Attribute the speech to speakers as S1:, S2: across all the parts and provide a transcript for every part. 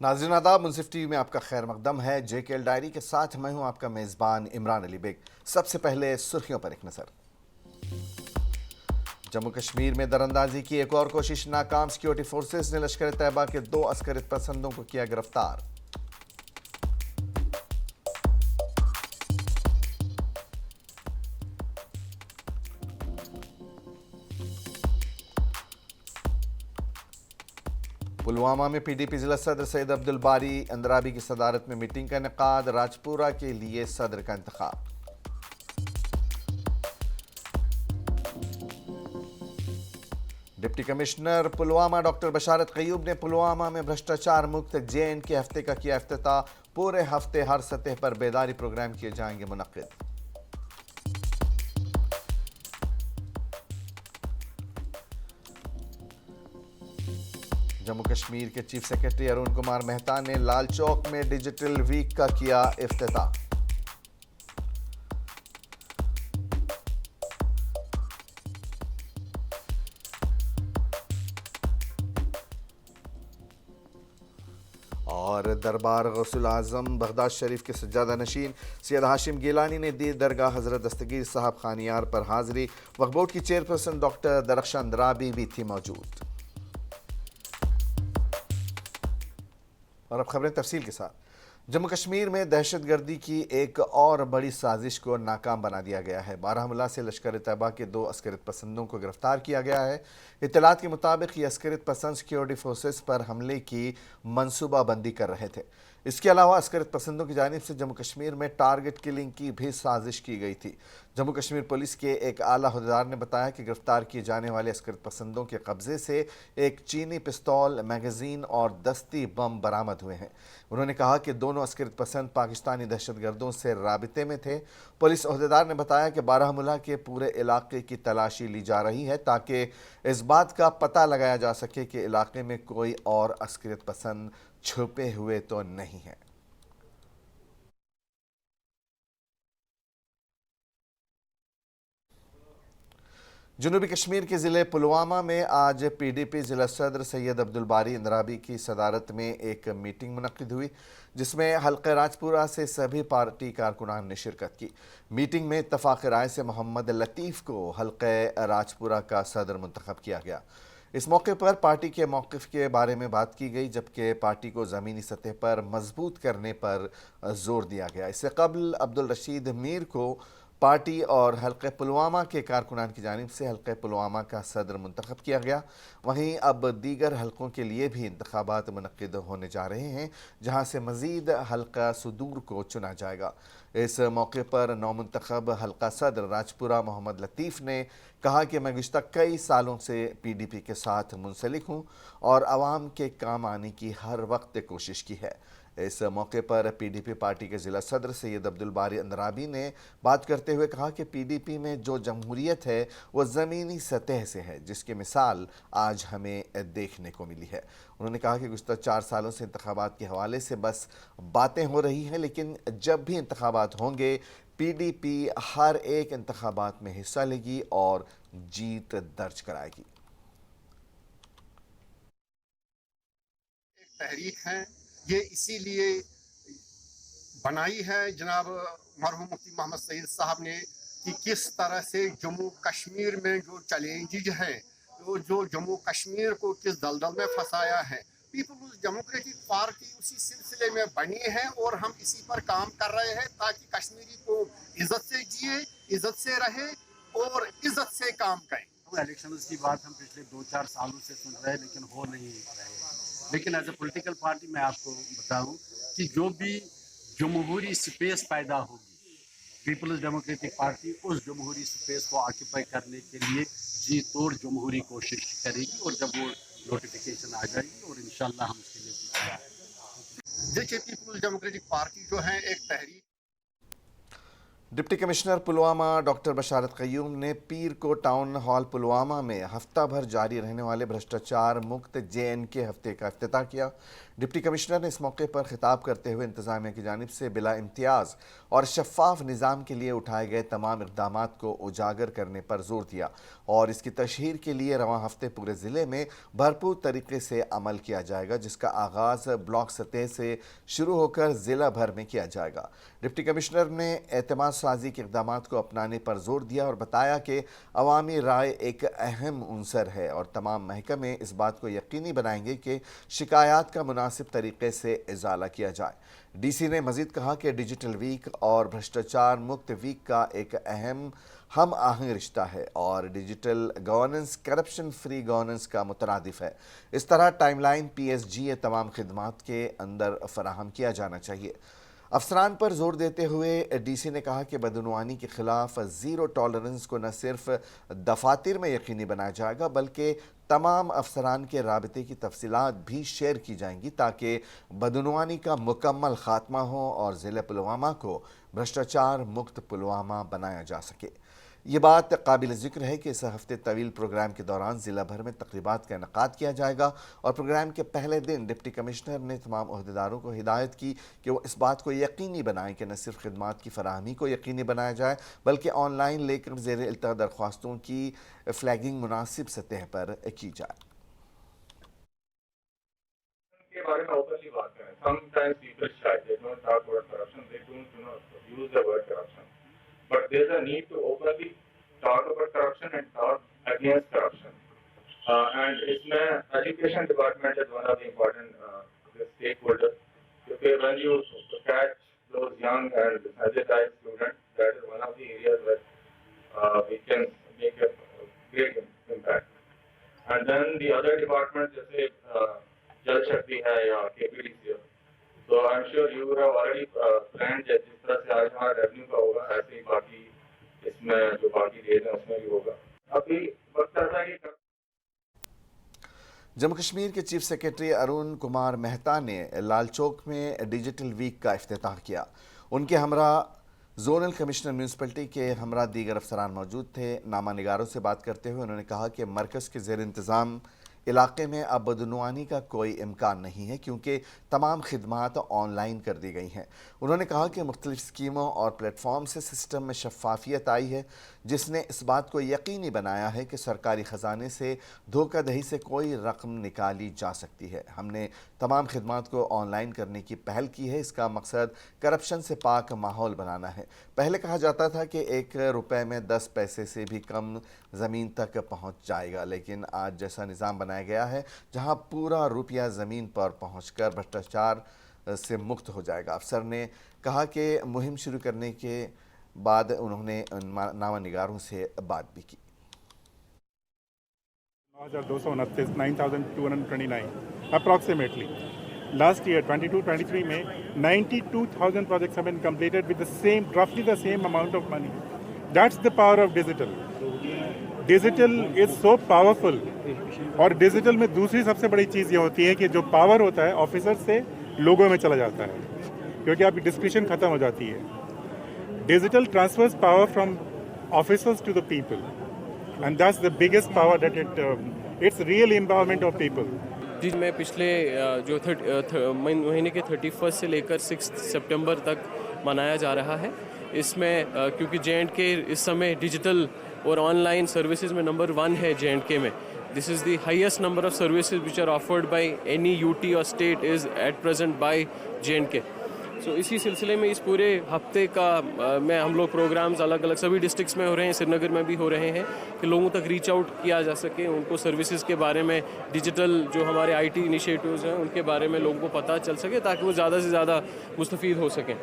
S1: नाज़रीन आदाब, मुंसिफ टीवी में आपका खैर मकदम है। JKL डायरी के साथ मैं हूं आपका मेज़बान इमरान अली बेग। सबसे पहले सुर्खियों पर एक नज़र। जम्मू कश्मीर में दरअंदाजी की एक और कोशिश नाकाम। सिक्योरिटी फोर्सेस ने लश्कर तैयबा के 2 अस्करित पसंदों को किया गिरफ्तार। पुलवामा में PDP जिला सदर सैयद अब्दुल बारी अंद्राबी की सदारत में मीटिंग का इनेकाद। राजपुरा के लिए सदर का इंतखाब। डिप्टी कमिश्नर पुलवामा डॉक्टर बशारत क़य्यूम ने पुलवामा में भ्रष्टाचार मुक्त JNK हफ्ते का किया इफ्तिताह। पूरे हफ्ते हर सतह पर बेदारी प्रोग्राम किए जाएंगे मुनक्किद। जम्मू कश्मीर के चीफ सेक्रेटरी अरुण कुमार मेहता ने लाल चौक में डिजिटल वीक का किया इफ्तिताह। और दरबार गौसुल आजम बगदाद शरीफ के सज्जादा नशीन सैयद हाशिम गिलानी ने दी दरगाह हजरत दस्तगीर साहब खानियार पर हाजिरी। वक्फ बोर्ड की चेयरपर्सन डॉक्टर दरख्शां अंद्राबी भी थी मौजूद। और अब खबरें तफसील के साथ। जम्मू कश्मीर में दहशतगर्दी की एक और बड़ी साजिश को नाकाम बना दिया गया है। बारामूला से लश्कर तैयबा के 2 अस्करित पसंदों को गिरफ्तार किया गया है। इत्तलात के मुताबिक ये अस्करित पसंद सिक्योरिटी फोर्सेस पर हमले की मनसूबाबंदी कर रहे थे। इसके अलावा अस्करित पसंदों की जानिब से जम्मू कश्मीर में टारगेट किलिंग की भी साजिश की गई थी। जम्मू कश्मीर पुलिस के एक आला अहदेदार ने बताया कि गिरफ्तार किए जाने वाले अस्करित पसंदों के कब्जे से एक चीनी पिस्तौल, मैगजीन और दस्ती बम बरामद हुए हैं। उन्होंने कहा कि दोनों अस्करित पसंद पाकिस्तानी दहशतगर्दों से राबिते में थे। पुलिस अहदेदार ने बताया कि बारामूला के पूरे इलाके की तलाशी ली जा रही है ताकि इस बात का पता लगाया जा सके कि इलाके में कोई और अस्करित पसंद छुपे हुए तो नहीं है। जनूबी कश्मीर के ज़िले पुलवामा में आज PDP जिला सदर सैयद अब्दुल बारी अंद्राबी की सदारत में एक मीटिंग मुनक्किद हुई, जिसमें हल्के राजपुरा से सभी पार्टी कारकुनान ने शिरकत की। मीटिंग में इत्तफाक राय से मोहम्मद लतीफ़ को हल्के राजपुरा का सदर मुंतखब किया गया। इस मौके पर पार्टी के मौक़िफ़ के बारे में बात की गई, जबकि पार्टी को ज़मीनी सतह पर मजबूत करने पर जोर दिया गया। इससे कबल अब्दुल रशीद मीर को पार्टी और हल्के पुलवामा के कारकुनान की जानिब से हल्के पुलवामा का सदर मुंतखब किया गया। वहीं अब दीगर हल्कों के लिए भी इंतखाबात मुनक्किद होने जा रहे हैं, जहां से मज़ीद हल्का सुदूर को चुना जाएगा। इस मौके पर नौमुंतखब हल्का सदर राजपुरा मोहम्मद लतीफ़ ने कहा कि मैं गुज़िश्ता कई सालों से PDP के साथ मुंसलिक हूँ और आवाम के काम आने की हर वक्त कोशिश की है। इस मौके पर PDP पार्टी के ज़िला सदर सैयद अब्दुल बारी अंद्राबी ने बात करते हुए कहा कि PDP में जो जमहूरियत है वो ज़मीनी सतह से है, जिसकी मिसाल आज हमें देखने को मिली है। उन्होंने कहा कि गुज़िश्ता 4 सालों से इंतखाबात के हवाले से बस बातें हो रही हैं, लेकिन जब भी इंतखाबात होंगे PDP हर एक इंतखाबात में हिस्सा लेगी और जीत दर्ज कराएगी।
S2: एक तहरीक है, ये इसीलिए बनाई है जनाब मरहूम मुफ्ती मोहम्मद सईद साहब ने कि किस तरह से जम्मू कश्मीर में जो चैलेंजेज हैं, जो जम्मू कश्मीर को किस दलदल में फंसाया है, पीपल्स डेमोक्रेटिक पार्टी उसी सिलसिले में बनी है और हम इसी पर काम कर रहे हैं ताकि कश्मीरी को इज्जत से जिए, इज्जत से रहे और इज्जत से काम करें।
S3: इलेक्शंस की बात हम पिछले 2-4 सालों से सुन रहे हैं, लेकिन हो नहीं रहे। लेकिन एज ए पॉलिटिकल पार्टी मैं आपको बताऊं कि जो भी जमहूरी स्पेस पैदा होगी, पीपल्स डेमोक्रेटिक पार्टी उस जमहूरी स्पेस को ऑक्यूपाई करने के लिए जी तोड़ जमहूरी कोशिश करेगी और जब वो नोटिफिकेशन आ जाएगी और इंशाल्लाह हम उसके लिए तैयार हैं।
S2: देखिए, पीपल्स डेमोक्रेटिक पार्टी जो है एक तहरीक।
S1: डिप्टी कमिश्नर पुलवामा डॉक्टर बशारत क़य्यूम ने पीर को टाउन हॉल पुलवामा में हफ्ता भर जारी रहने वाले भ्रष्टाचार मुक्त JNK हफ्ते का इफ्तिताह किया। डिप्टी कमिश्नर ने इस मौके पर खिताब करते हुए इंतजामिया की जानिब से बिला इम्तियाज़ और शफाफ निज़ाम के लिए उठाए गए तमाम इक़दाम को उजागर करने पर जोर दिया और इसकी तशहीर के लिए रवां हफ्ते पूरे ज़िले में भरपूर तरीके से अमल किया जाएगा, जिसका आगाज़ ब्लॉक सतह से शुरू होकर ज़िला भर में किया जाएगा। डिप्टी कमिश्नर ने एतमाद साजी के इक़दाम को अपनाने पर जोर दिया और बताया कि अवामी राय एक अहम उनसर है और तमाम महकमे इस बात को यकीनी बनाएंगे कि शिकायत का मुनासिब तरीके से इजाला किया जाए। डीसी ने मजीद कहा कि डिजिटल वीक और भ्रष्टाचार मुक्त वीक का एक अहम हम आहंग रिश्ता है और digital governance corruption free governance का मुतरादिफ है। इस तरह टाइमलाइन PSG तमाम खिदमात के अंदर फराहम किया जाना चाहिए। अफसरान पर जोर देते हुए डीसी ने कहा कि बदनवानी के खिलाफ ज़ीरो टॉलरेंस को न सिर्फ दफातर में यकीनी बनाया जाएगा बल्कि तमाम अफसरान के राबते की तफसीलात भी शेयर की जाएंगी ताकि बदनवानी का मुकम्मल खात्मा हो और ज़िले पुलवामा को भ्रष्टाचार मुक्त पुलवामा बनाया जा सके। ये बात काबिल ज़िक्र है कि इस हफ्ते तवील प्रोग्राम के दौरान ज़िला भर में तकरीबात का इनेकाद किया जाएगा और प्रोग्राम के पहले दिन डिप्टी कमिश्नर ने तमाम अहदेदारों को हिदायत की कि वो इस बात को यकीनी बनाएं कि न सिर्फ खिदमात की फराहमी को यकीनी बनाया जाए बल्कि ऑनलाइन लेकर ज़ेर इल्तवा दरख्वास्तों की फ्लैगिंग मुनासिब सतह पर की जाए।
S4: के बारे में openly बात करें। Sometimes people shy, they don't talk about corruption, they don't use the word corruption. But there's a need to openly talk about corruption and talk against corruption. And इसमें education department is one of the important stakeholders. Because when you catch those young and sensitized students, that is one of the areas where we can make a great impact. And then the other departments, जैसे जल शक्ति है या KPDC है, तो I am sure you have already planned जिस तरह से आज हमारा रेवेन्यू का होगा ऐसे ही बाकी इसमें जो बाकी रेट है उसमें भी होगा। अभी वक्त ऐसा है कि
S1: जम्मू कश्मीर के चीफ सेक्रेटरी अरुण कुमार मेहता ने लाल चौक में डिजिटल वीक का इफ्तिताह किया। उनके हमरा जोनल कमिश्नर म्यूनसिपलिटी के हमरा दीगर अफसरान मौजूद थे। नामा निगारों से बात करते हुए उन्होंने कहा कि मरकज़ के ज़ेर इंतज़ाम इलाके में अब बदनवानी का कोई इम्कान नहीं है क्योंकि तमाम खिदमात ऑनलाइन कर दी गई हैं। उन्होंने कहा कि मुख्तलिफ स्कीमों और प्लेटफॉर्म से सिस्टम में शफाफियत आई है जिसने इस बात को यकीनी बनाया है कि सरकारी ख़जाने से धोखाधड़ी से कोई रकम निकाली जा सकती है। हमने तमाम खिदमात को ऑनलाइन करने की पहल की है। इसका मकसद करप्शन से पाक माहौल बनाना है। पहले कहा जाता था कि 1 रुपये में 10 पैसे से भी कम ज़मीन तक पहुंच जाएगा, लेकिन आज जैसा निज़ाम बनाया गया है जहां पूरा रुपया ज़मीन पर पहुंचकर भ्रष्टाचार से मुक्त हो जाएगा। अफसर ने कहा कि मुहिम शुरू करने के बाद उन्होंने नामा निगारों से बात भी की।
S5: 9,229 9,229 अप्रॉक्सीमेटली। Last year 22-23 में 92,000 projects have been completed with the same roughly the same amount of money. That's the power of digital. Digital is so powerful. और डिजिटल में दूसरी सबसे बड़ी चीज़ ये होती है कि जो पावर होता है ऑफिसर से लोगों में चला जाता है क्योंकि आपकी डिस्क्रिप्शन खत्म हो जाती है। Digital transfers power from officers to the people and that's the biggest power that it's real empowerment of people.
S6: जी, मैं पिछले जो महीने के 31 से लेकर 6 सितंबर तक मनाया जा रहा है। इसमें क्योंकि J&K इस समय डिजिटल और ऑनलाइन सर्विसेज में नंबर 1 है J&K में। This is the highest number of services which are offered by any UT और state is at present by J&K। So इसी सिलसिले में इस पूरे हफ्ते का में हम लोग प्रोग्राम्स अलग अलग सभी डिस्ट्रिक्ट्स में हो रहे हैं, श्रीनगर में भी हो रहे हैं कि लोगों तक रीच आउट किया जा सके, उनको सर्विसेज के बारे में, डिजिटल जो हमारे IT इनिशिएटिव्स हैं उनके बारे में लोगों को पता चल सके ताकि वो ज़्यादा से ज़्यादा मुस्तफ़ीद हो सकें।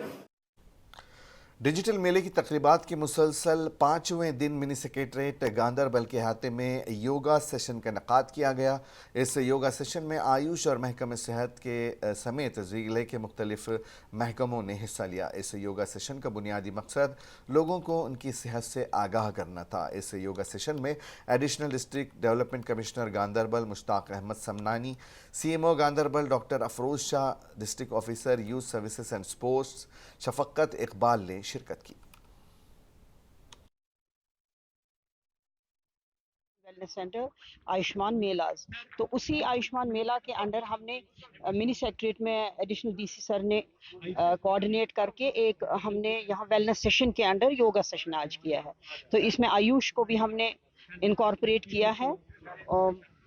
S1: डिजिटल मेले की तकरीबात के मुसलसल 5वें दिन मिनी सेक्रेटरीट गांदरबल के अहाते में योगा सेशन का इनेकाद किया गया। इस योगा सेशन में आयुष और महकमे सेहत के समेत ज़िले के मुख्तलिफ महकमों ने हिस्सा लिया। इस योगा सेशन का बुनियादी मकसद लोगों को उनकी सेहत से आगाह करना था। इस योगा सेशन में additional district development commissioner Ganderbal Mushtaq Ahmad Samnani, CMO Ganderbal doctor Afroz Shah, district officer youth services and sports Shafqat Iqbal ने शिरकत की।
S7: वेलनेस सेंटर आयुष्मान मेलाज। तो उसी आयुष्मान मेला के अंडर हमने मिनी सेक्रेटरीट में एडिशनल डीसी सर ने कोऑर्डिनेट करके एक हमने यहाँ वेलनेस सेशन के अंडर योगा सेशन आज किया है। तो इसमें आयुष को भी हमने इनकॉर्पोरेट किया है।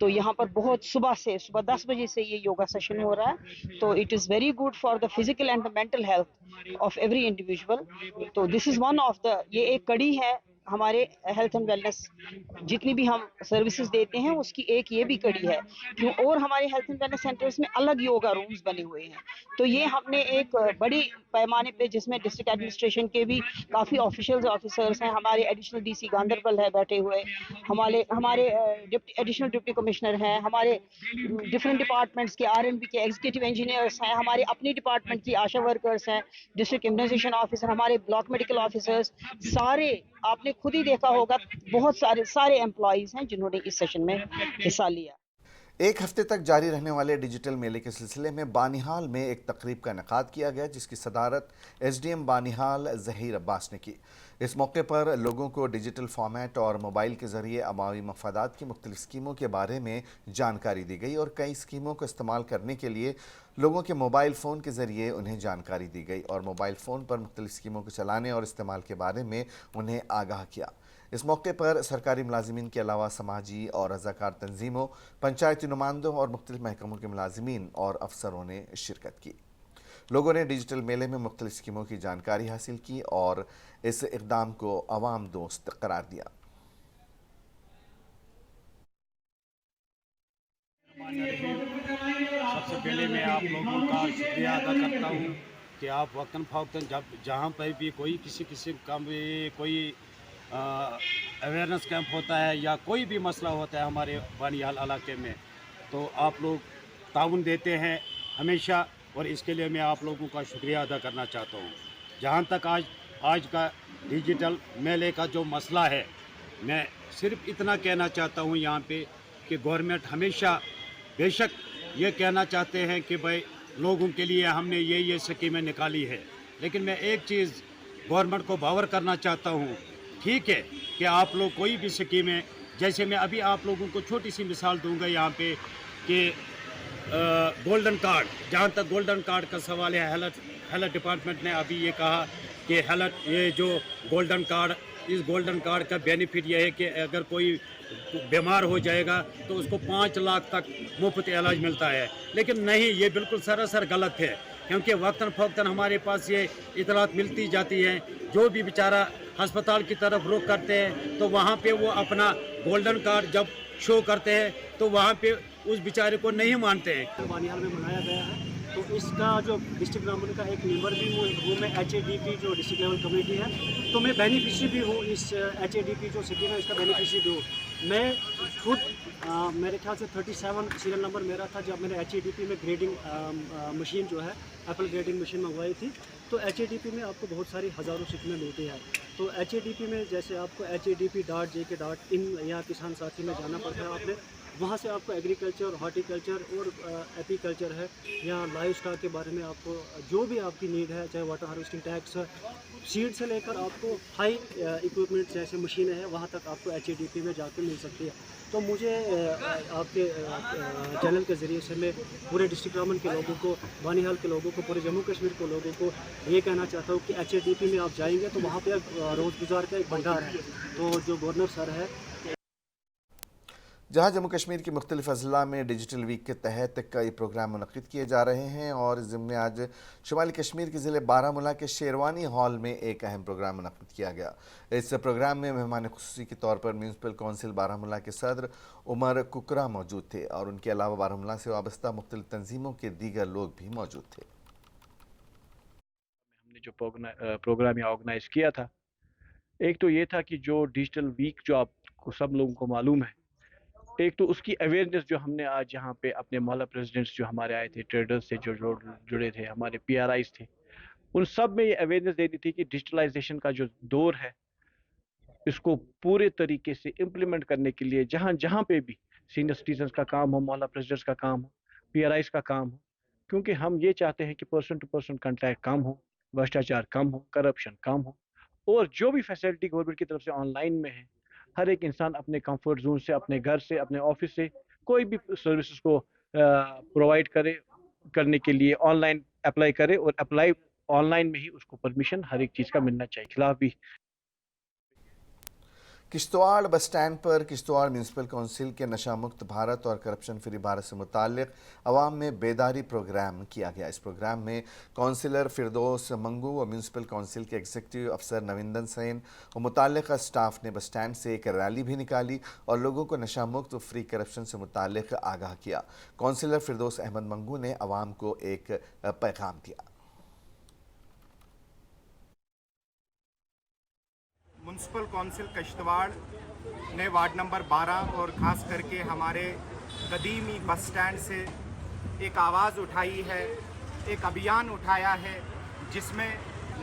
S7: तो यहाँ पर बहुत सुबह 10 बजे से ये योगा सेशन हो रहा है। तो it is very good for the physical and the mental health of every individual. तो this is one of the, ये एक कड़ी है हमारे हेल्थ एंड वेलनेस, जितनी भी हम सर्विसेज देते हैं उसकी एक ये भी कड़ी है क्यों। और हमारे हेल्थ एंड वेलनेस सेंटर्स में अलग योगा रूम्स बने हुए हैं। तो ये हमने एक बड़ी पैमाने पे, जिसमें डिस्ट्रिक्ट एडमिनिस्ट्रेशन के भी काफ़ी ऑफिसर्स हैं, हमारे एडिशनल डीसी गांधरबल है बैठे हुए, हमारे एडिशनल डिप्टी कमिश्नर हैं, हमारे डिफरेंट डिपार्टमेंट्स के आरएनबी के एग्जीक्यूटिव इंजीनियर्स हैं, हमारे अपनी डिपार्टमेंट की आशा वर्कर्स हैं, डिस्ट्रिक्ट इम्यूनाइजेशन ऑफिसर, हमारे ब्लॉक मेडिकल ऑफिसर्स, सारे आपने खुद ही देखा होगा बहुत सारे एम्प्लॉयज हैं जिन्होंने इस सेशन में हिस्सा लिया।
S1: एक हफ्ते तक जारी रहने वाले डिजिटल मेले के सिलसिले में बानिहाल में एक तकरीब का इनेकाद किया गया, जिसकी सदारत एसडीएम बानिहाल ज़हीर अब्बास ने की। इस मौके पर लोगों को डिजिटल फॉर्मेट और मोबाइल के ज़रिए अवामी मफादात की मुख्तलिफ़ स्कीमों के बारे में जानकारी दी गई और कई स्कीमों को इस्तेमाल करने के लिए लोगों के मोबाइल फ़ोन के ज़रिए उन्हें जानकारी दी गई और मोबाइल फ़ोन पर मुख्तलिफ़ स्कीमों को चलाने और इस्तेमाल के बारे में उन्हें आगाह किया। इस मौके पर सरकारी मुलाजिमीन के अलावा समाजी और रज़ाकार तंजीमों, पंचायती नुमाइंदों और मुख्तलिफ़ महकमों के मुलाजिमीन और अफसरों ने शिरकत की। लोगों ने डिजिटल मेले में मुख्तलिफ़ स्कीमों की जानकारी हासिल की और इस इक़दाम को अवाम दोस्त करार दिया।
S3: सबसे पहले मैं आप लोगों का शुक्रिया अदा करता हूँ कि आप वक्तन फ़ौक्तन जब जहाँ पर भी कोई किसी का भी कोई अवेयरनेस कैंप होता है या कोई भी मसला होता है हमारे बानिहाल इलाके में, तो आप लोग ताउन देते हैं हमेशा, और इसके लिए मैं आप लोगों का शुक्रिया अदा करना चाहता हूँ। जहाँ तक आज का डिजिटल मेले का जो मसला है, मैं सिर्फ इतना कहना चाहता हूँ यहाँ पे कि गवर्नमेंट हमेशा बेशक ये कहना चाहते हैं कि भाई लोगों के लिए हमने ये स्कीमें निकाली है, लेकिन मैं एक चीज़ गवर्नमेंट को बावर करना चाहता हूँ। ठीक है कि आप लोग कोई भी स्कीमें, जैसे मैं अभी आप लोगों को छोटी सी मिसाल दूंगा यहाँ पे कि गोल्डन कार्ड, जहाँ तक गोल्डन कार्ड का सवाल है, हेल्थ डिपार्टमेंट ने अभी ये कहा कि ये जो गोल्डन कार्ड, इस गोल्डन कार्ड का बेनिफिट ये है कि अगर कोई बीमार हो जाएगा तो उसको 5 लाख तक मुफ्त इलाज मिलता है। लेकिन नहीं, ये बिल्कुल सरासर गलत है, क्योंकि वक्तन फ़ौक्तन हमारे पास ये इतलात मिलती जाती हैं। जो भी बेचारा अस्पताल की तरफ रुख करते हैं तो वहाँ पे वो अपना गोल्डन कार्ड जब शो करते हैं तो वहाँ पे उस बेचारे को नहीं मानते हैं।
S8: बानिहाल में मनाया गया है, तो इसका जो डिस्ट्रिक्ट ग्रामीण का एक मेंबर भी हूँ मैं, HADP जो डिस्ट्रिक्ट लेवल कमेटी है, तो मैं बेनिफिशरी भी हूँ इस HADP जो स्कीम है इसका बेनिफिशरी भी हूँ। मैं खुद मेरे ख्याल से 37 सीरियल नंबर मेरा था जब मैंने HADP में ग्रेडिंग मशीन जो है एप्पल ग्रेडिंग मशीन मंगवाई थी। तो HADP में आपको बहुत सारी हज़ारों स्कीमें मिलती है। तो HADP में जैसे आपको HADP.jk.in या किसान साथी में जाना पड़ता है, आपने वहाँ से आपको एग्रीकल्चर, हॉर्टिकल्चर और एपीकल्चर है या लाइव स्टॉक के बारे में आपको जो भी आपकी नीड है, चाहे वाटर हार्वेस्टिंग टैक्स, सीड से लेकर आपको हाई इक्विपमेंट जैसे मशीनें हैं, वहाँ तक आपको HADP में जाके मिल सकती है। तो मुझे आपके चैनल के ज़रिए से मैं पूरे डिस्ट्रिक्ट ग्रामीण के लोगों को, बानिहाल के लोगों को, पूरे जम्मू कश्मीर के लोगों को ये कहना चाहता हूँ कि HADP में आप जाएंगे तो वहाँ पे रोज़गार का एक भंडार है। तो जो गवर्नर सर है,
S1: जहाँ जम्मू कश्मीर की मुख्तलिफ अजला में डिजिटल वीक के तहत कई प्रोग्राम मुनक़िद किए जा रहे हैं और ज़िम्मे आज शुमाली कश्मीर के ज़िले बारामूला के शेरवानी हॉल में एक अहम प्रोग्राम मुनक़िद किया गया। इस प्रोग्राम में मेहमान खुसूसी के तौर पर म्यूनसिपल कौंसिल बारामूला के सदर उमर कुकरा मौजूद थे और उनके अलावा बारामूला से वाबस्ता मुख्तलिफ तंजीमों के दीगर लोग भी मौजूद थे।
S9: हमने जो प्रोग्राम यहाँ ऑर्गेनाइज किया था, एक तो ये था कि जो डिजिटल वीक जो आपको सब लोगों को मालूम है, एक तो उसकी अवेयरनेस जो हमने आज यहाँ पे अपने मोहल्ला प्रेसिडेंट्स जो हमारे आए थे, ट्रेडर्स से जो जुड़े थे, हमारे PRIs थे, उन सब में ये अवेयरनेस देनी थी कि डिजिटलाइजेशन का जो दौर है इसको पूरे तरीके से इम्प्लीमेंट करने के लिए जहाँ जहाँ पे भी सीनियर सिटीजन्स का काम हो, मोहल्ला प्रेसिडेंट्स का काम हो, PRIs का काम हो, क्योंकि हम ये चाहते हैं कि पर्सन टू पर्सन कॉन्टैक्ट कम हो, भ्रष्टाचार कम हो, करप्शन कम हो, और जो भी फैसिलिटी गवर्नमेंट की तरफ से ऑनलाइन में है हर एक इंसान अपने कंफर्ट जोन से, अपने घर से, अपने ऑफिस से कोई भी सर्विसेज को प्रोवाइड करने के लिए ऑनलाइन अप्लाई करे, और अप्लाई ऑनलाइन में ही उसको परमिशन हर एक चीज़ का मिलना चाहिए। खिलाफ भी
S1: किश्तवाड़ बस स्टैंड पर किश्तवाड़ म्यूनसिपल काउंसिल के नशा मुक्त भारत और करप्शन फ्री भारत से मुताल्लिक अवाम में बेदारी प्रोग्राम किया गया। इस प्रोग्राम में काउंसिलर फिरदौस मंगू व म्यूनसिपल काउंसिल के एग्जीक्यूटिव अफसर नविंदन सेन और मुताल्लिका स्टाफ ने बस स्टैंड से एक रैली भी निकाली और लोगों को नशा मुक्त व फ्री करप्शन से मुताल्लिक आगाह किया। काउंसिलर फिरदौस अहमद मंगू ने अवाम को एक पैगाम दिया।
S10: म्यूनसिपल काउंसिल किश्तवाड़ ने वार्ड नंबर 12 और ख़ास करके हमारे कदीमी बस स्टैंड से एक आवाज़ उठाई है, एक अभियान उठाया है जिसमें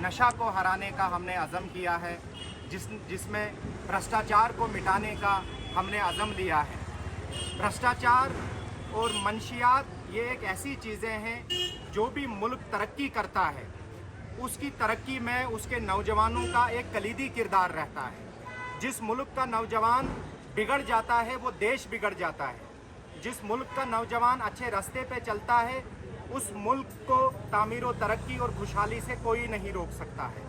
S10: नशा को हराने का हमने अज़म किया है, जिसमें भ्रष्टाचार को मिटाने का हमने अज़म लिया है। भ्रष्टाचार और मंशियात ये एक ऐसी चीज़ें हैं जो भी मुल्क तरक्की करता है उसकी तरक्की में उसके नौजवानों का एक कलीदी किरदार रहता है। जिस मुल्क का नौजवान बिगड़ जाता है वो देश बिगड़ जाता है। जिस मुल्क का नौजवान अच्छे रास्ते पे चलता है उस मुल्क को तामीर व तरक्की और खुशहाली से कोई नहीं रोक सकता है।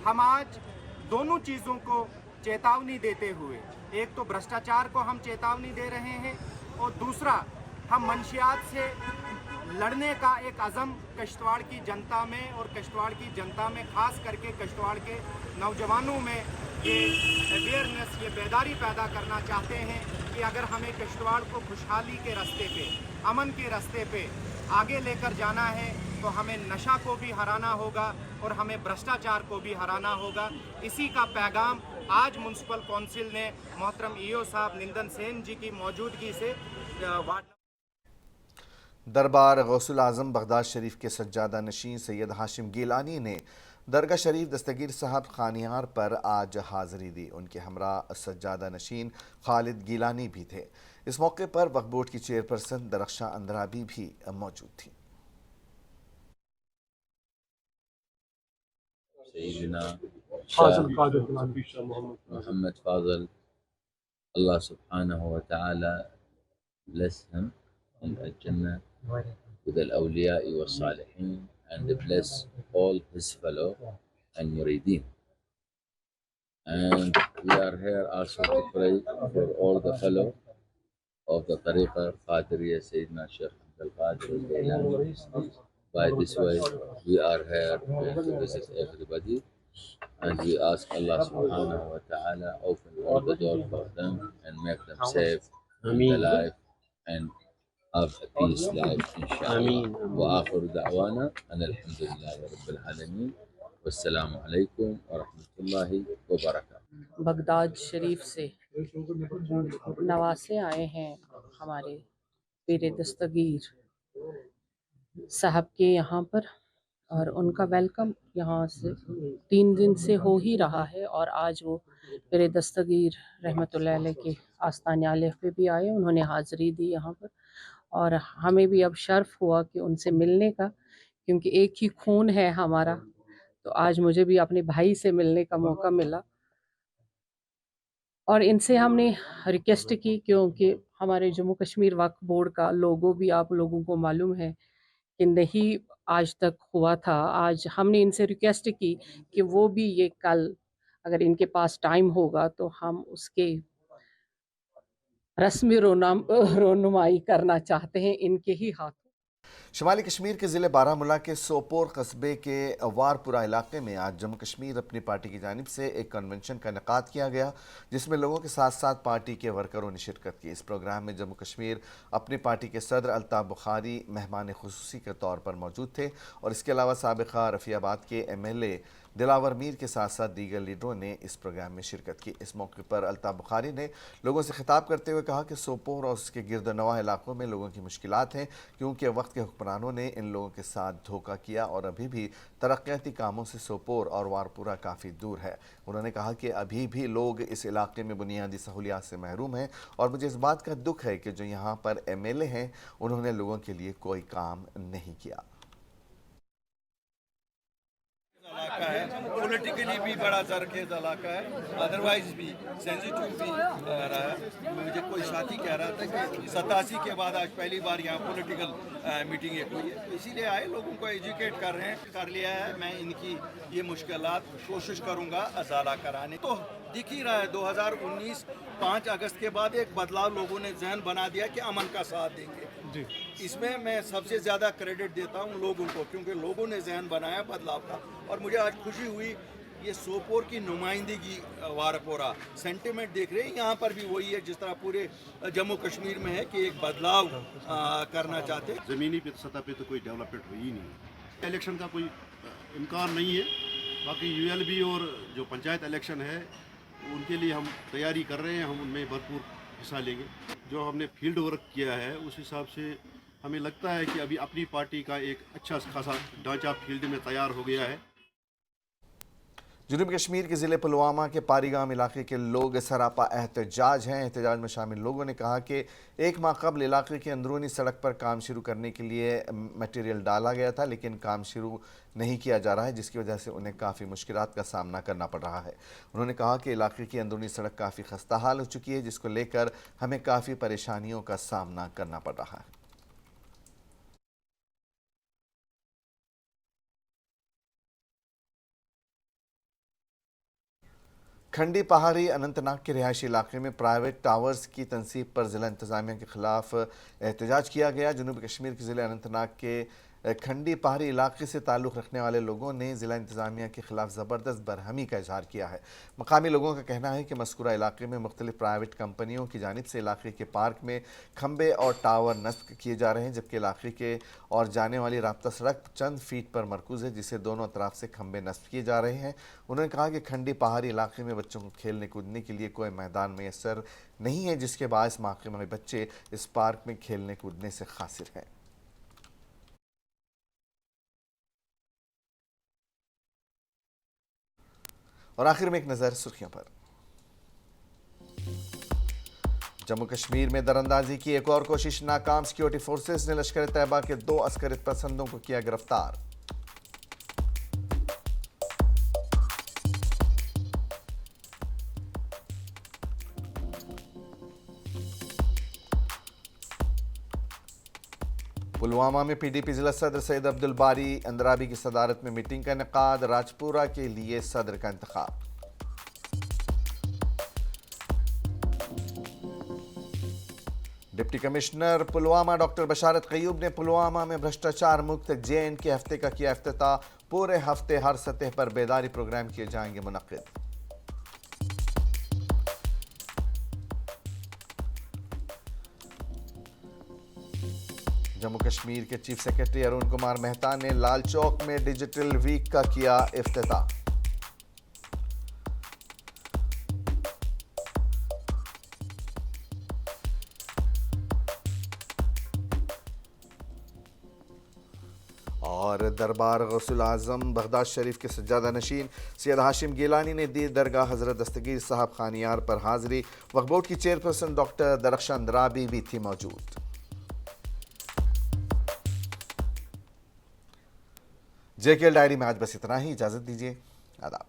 S10: हम आज दोनों चीज़ों को चेतावनी देते हुए, एक तो भ्रष्टाचार को हम चेतावनी दे रहे हैं और दूसरा हम मंशियात से लड़ने का एक अज़म किश्तवाड़ की जनता में और किश्तवाड़ की जनता में ख़ास करके किश्तवाड़ के नौजवानों में ये अवेयरनेस, ये बेदारी पैदा करना चाहते हैं कि अगर हमें किश्तवाड़ को खुशहाली के रास्ते पे, अमन के रास्ते पे आगे लेकर जाना है तो हमें नशा को भी हराना होगा और हमें भ्रष्टाचार को भी हराना होगा। इसी का पैगाम आज म्यूनसिपल काउंसिल ने मोहतरम ईओ साहब निंदन सेन जी की मौजूदगी से वार्ड
S1: दरबार गौसुल आज़म बगदाद शरीफ के सज्जादा नशीन सैयद हाशिम गिलानी ने दरगाह शरीफ दस्तगीर साहब खानियार पर आज हाज़री दी। उनके हमरा सज्जादा नशीन खालिद गिलानी भी थे। इस मौके पर वक्फ बोर्ड की चेयरपर्सन दरख्शा अंद्राबी भी मौजूद थी।
S11: मोहम्मद फाज़ल, अल्लाह सुब्हानहू व तआला bless him in Al-Jannah with al-awliya'i wa salihin and bless all his fellow and murideen. And we are here also to pray for all the fellow of the Tariqa Qadiriyya Sayyidina Shaykh Abdul Qadir al-Jilani. By this way, we are here to visit everybody, and we ask Allah subhanahu wa ta'ala open all the doors for them and make them safe in the life and have a peace life, inshallah. Wa akhiru da'wana and alhamdulillahi rabbil alameen. Wassalamu alaikum wa rahmatullahi wa barakatuh.
S12: Baghdad शरीफ से नवासे आए हैं हमारे पीर दस्तगीर साहब के यहाँ पर, और उनका वेलकम यहाँ से 3 दिन से हो ही रहा है। और आज वो पीर दस्तगीर रहमतुल्लाह अलैह के आस्ताने आलिफ पे भी आए, उन्होंने हाज़री दी यहाँ पर, और हमें भी अब शर्फ हुआ कि उनसे मिलने का, क्योंकि एक ही खून है हमारा। तो आज मुझे भी अपने भाई से मिलने का मौका मिला और इनसे हमने रिक्वेस्ट की, क्योंकि हमारे जम्मू कश्मीर वक्फ बोर्ड का लोगो भी आप लोगों को मालूम है कि नहीं आज तक हुआ था। आज हमने इनसे रिक्वेस्ट की कि वो भी ये कल अगर इनके पास टाइम होगा तो हम उसके रस्मी रोनुमाई करना चाहते हैं इनके ही हाथों।
S1: शुमाली कश्मीर के ज़िले बारामूला के सोपोर कस्बे के वारपुरा इलाके में आज जम्मू कश्मीर अपनी पार्टी की जानिब से एक कन्वेंशन का इनेकाद किया गया, जिसमें लोगों के साथ साथ पार्टी के वर्करों ने शिरकत की। इस प्रोग्राम में जम्मू कश्मीर अपनी पार्टी के सदर अल्ताफ़ बुखारी मेहमान खुसूसी के तौर पर मौजूद थे और इसके अलावा साबिक़ा रफ़ियाबाद के MLA दिलावर मीर के साथ साथ दीगर लीडरों ने इस प्रोग्राम में शिरकत की। इस मौके पर अल्ताफ़ बुखारी ने लोगों से खिताब करते हुए कहा कि सोपोर और उसके गिरदनवा इलाकों में लोगों की मुश्किलात हैं, क्योंकि वक्त के हुक्मरानों ने इन लोगों के साथ धोखा किया और अभी भी तरक्याती कामों से सोपोर और वारपुरा काफ़ी दूर है। उन्होंने कहा कि अभी भी लोग इस इलाके में बुनियादी सहूलियात से महरूम हैं और मुझे इस बात का दुख है कि जो यहाँ पर MLA हैं उन्होंने लोगों के लिए कोई काम नहीं किया।
S13: पॉलिटिकली भी बड़ा जरखेज इलाका है, अदरवाइज भी सेंसिटिव भी रहा है। मुझे कोई साथी कह रहा था कि 87 के बाद आज पहली बार यहाँ पॉलिटिकल मीटिंग एक हुई है, तो इसीलिए आए, लोगों को एजुकेट कर रहे हैं, कर लिया है। मैं इनकी ये मुश्किलात कोशिश करूँगा अजाला कराने। तो दिख ही रहा है 2019 5 अगस्त के बाद एक बदलाव लोगों ने जहन बना दिया कि अमन का साथ देंगे जी। इसमें मैं सबसे ज़्यादा क्रेडिट देता हूँ लोगों को, क्योंकि लोगों ने जहन बनाया बदलाव का। और मुझे आज खुशी हुई ये सोपोर की नुमाइंदगी वारपोरा सेंटिमेंट देख रहे हैं, यहाँ पर भी वही है जिस तरह पूरे जम्मू कश्मीर में है कि एक बदलाव करना चाहते हैं।
S14: ज़मीनी सतह पे तो कोई डेवलपमेंट हुई ही नहीं, इलेक्शन का कोई इम्कान नहीं है। बाकी यूएलबी और जो पंचायत इलेक्शन है उनके लिए हम तैयारी कर रहे हैं, हम उनमें भरपूर हिस्सा लेंगे। जो हमने फील्ड वर्क किया है उस हिसाब से हमें लगता है कि अभी अपनी पार्टी का एक अच्छा खासा ढांचा फील्ड में तैयार हो गया है।
S1: जनूबी कश्मीर के ज़िले पुलवामा के पारीगाम इलाके के लोग सरापा एहतजाज हैं। एहतजाज में शामिल लोगों ने कहा कि एक माह कबल इलाके की अंदरूनी सड़क पर काम शुरू करने के लिए मटेरियल डाला गया था, लेकिन काम शुरू नहीं किया जा रहा है, जिसकी वजह से उन्हें काफ़ी मुश्किलात का सामना करना पड़ रहा है। उन्होंने कहा कि इलाके की अंदरूनी सड़क काफ़ी खस्ता हाल हो चुकी है, जिसको लेकर हमें काफ़ी परेशानियों का सामना करना पड़ रहा है। खंडी पहाड़ी अनंतनाग के रिहायशी इलाके में प्राइवेट टावर्स की तनसीब पर ज़िला इंतज़ामिया के खिलाफ एहतजाज किया गया। जनूबी कश्मीर के ज़िले अनंतनाग के खंडी पहाड़ी इलाके से ताल्लुक़ रखने वाले लोगों ने ज़िला इंतज़ामिया के ख़िलाफ़ ज़बरदस्त बरहमी का इजहार किया है। मकामी लोगों का कहना है कि मज़कूरा इलाके में मुख्तलिफ़ प्राइवेट कंपनियों की जानिब से इलाके के पार्क में खंबे और टावर नस्ब किए जा रहे हैं, जबकि इलाके के और जाने वाली राब्ता सड़क चंद फीट पर मरकूज़ है, जिसे दोनों अतराफ से खंबे नस्ब किए जा रहे हैं। उन्होंने कहा कि खंडी पहाड़ी इलाके में बच्चों को खेलने कूदने के लिए कोई मैदान मैसर नहीं है, जिसके बायस मकामी बच्चे इस पार्क में खेलने कूदने से खासिर हैं। और आखिर में एक नज़र सुर्खियों पर। जम्मू कश्मीर में दरअंदाजी की एक और कोशिश नाकाम। सिक्योरिटी फोर्सेस ने लश्कर तैयबा के 2 अस्करी पसंदों को किया गिरफ्तार। पुलवामा में पीडीपी जिला सदर सैयद अब्दुल बारी अंद्राबी की सदारत में मीटिंग का इनेकाद। राजपुरा के लिए सदर का इंतखाब। डिप्टी कमिश्नर पुलवामा डॉक्टर बशारत क़य्यूब ने पुलवामा में भ्रष्टाचार मुक्त JNK हफ्ते का किया इफ्तिताह। पूरे हफ्ते हर सतह पर बेदारी प्रोग्राम किए जाएंगे मुनक्किद। जम्मू कश्मीर के चीफ सेक्रेटरी अरुण कुमार मेहता ने लाल चौक में डिजिटल वीक का किया इफ्तिताह। और दरबार गौसुल आजम बगदाद शरीफ के सज्जादा नशीन सैयद हाशिम गिलानी ने दी दरगाह हजरत दस्तगीर साहब खानियार पर हाजिरी। वक्फ बोर्ड की चेयरपर्सन डॉक्टर दरख्शां अंद्राबी भी थी मौजूद। JKL डायरी में आज बस इतना ही। इजाजत दीजिए। आदाब।